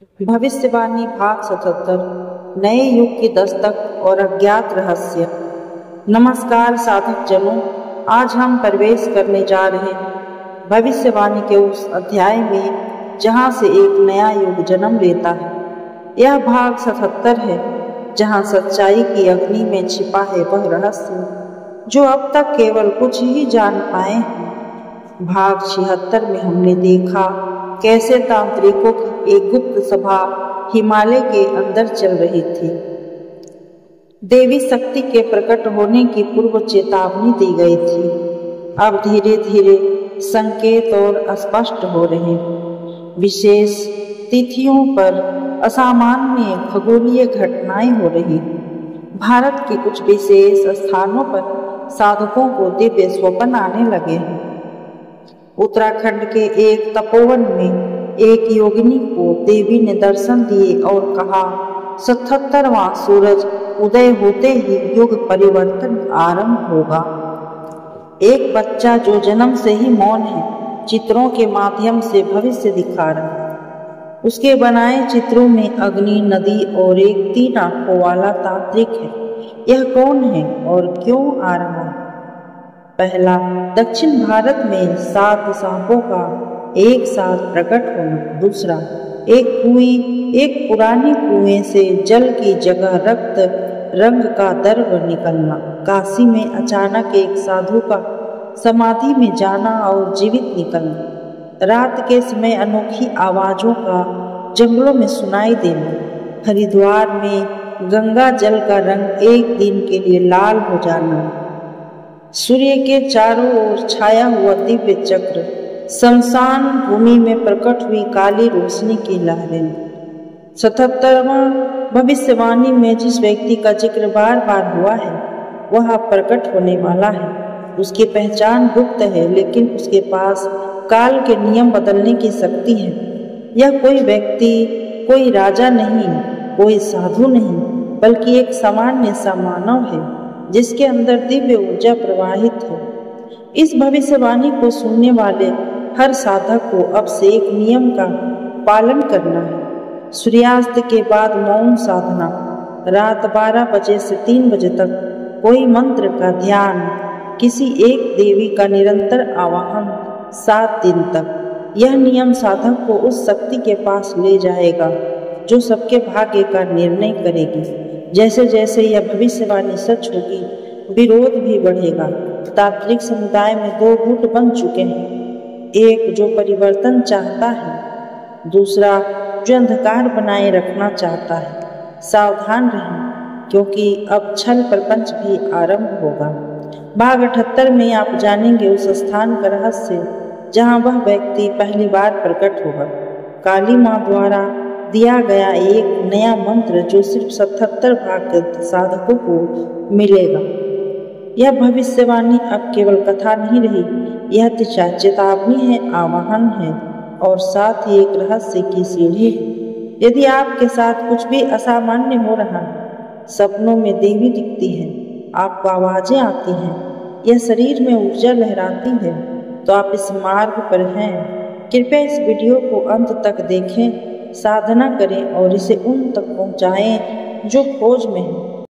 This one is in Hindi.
भविष्यवाणी भाग 77 नए युग की दस्तक और अज्ञात रहस्य। नमस्कार साधक जनों, आज हम प्रवेश करने जा रहे हैं भविष्यवाणी के उस अध्याय में जहां से एक नया युग जन्म लेता है। यह भाग 77 है, जहां सच्चाई की अग्नि में छिपा है वह रहस्य जो अब तक केवल कुछ ही जान पाए हैं। भाग 76 में हमने देखा कैसे तांत्रिकों की एक गुप्त सभा हिमालय के अंदर चल रही थी। देवी शक्ति के प्रकट होने की पूर्व चेतावनी दी गई थी। अब धीरे धीरे संकेत और स्पष्ट हो रहे। विशेष तिथियों पर असामान्य खगोलीय घटनाएं हो रही। भारत के कुछ विशेष स्थानों पर साधकों को दिव्य स्वप्न आने लगे हैं। उत्तराखंड के एक तपोवन में एक योगिनी को देवी ने दर्शन दिए और कहा 77वां सूरज उदय होते ही युग परिवर्तन आरंभ होगा। एक बच्चा जो जन्म से ही मौन है, चित्रों के माध्यम से भविष्य दिखा रहा है। उसके बनाए चित्रों में अग्नि, नदी और एक 3 आंखों वाला तांत्रिक है। यह कौन है और क्यों आ रहा है? पहला, दक्षिण भारत में 7 सांपों का एक साथ प्रकट होना। दूसरा, एक पुरानी कुएं से जल की जगह रक्त रंग का दर्व निकलना। काशी में अचानक एक साधु का समाधि में जाना और जीवित निकलना। रात के समय अनोखी आवाजों का जंगलों में सुनाई देना। हरिद्वार में गंगा जल का रंग एक दिन के लिए लाल हो जाना। सूर्य के चारों ओर छाया हुआ दिव्य चक्र। शमशान भूमि में प्रकट हुई काली रोशनी की लहरें। 77वां भविष्यवाणी में जिस व्यक्ति का जिक्र बार बार हुआ है वह प्रकट होने वाला है। उसकी पहचान गुप्त है, लेकिन उसके पास काल के नियम बदलने की शक्ति है। यह कोई व्यक्ति, कोई राजा नहीं, कोई साधु नहीं, बल्कि एक सामान्य सा मानव है जिसके अंदर दिव्य ऊर्जा प्रवाहित है। इस भविष्यवाणी को सुनने वाले हर साधक को अब से एक नियम का पालन करना है। सूर्यास्त के बाद मौन साधना। रात 12 बजे से 3 बजे तक कोई मंत्र का ध्यान। किसी एक देवी का निरंतर आवाहन 7 दिन तक। यह नियम साधक को उस शक्ति के पास ले जाएगा जो सबके भाग्य का निर्णय करेगी। जैसे जैसे यह भविष्यवाणी सच होगी, विरोध भी बढ़ेगा। तांत्रिक समुदाय में 2 गुट बन चुके हैं। एक जो परिवर्तन चाहता है, दूसरा जो अंधकार बनाए रखना चाहता है। सावधान रहें, क्योंकि अब छल प्रपंच भी आरंभ होगा। भाग 78 में आप जानेंगे उस स्थान का रहस्य जहां वह व्यक्ति पहली बार प्रकट होगा। काली मां द्वारा दिया गया एक नया मंत्र जो सिर्फ 77 भाग्य साधकों को मिलेगा। यह भविष्यवाणी अब केवल कथा नहीं रही, यह चेतावनी है, आवाहन है और साथ ही एक रहस्य की सीढ़ी है। यदि आपके साथ कुछ भी असामान्य हो रहा है, सपनों में देवी दिखती है, आपको आवाजें आती हैं, यह शरीर में ऊर्जा लहराती है, तो आप इस मार्ग पर हैं। कृपया इस वीडियो को अंत तक देखें, साधना करें और इसे उन तक पहुंचाएं जो खोज में हैं।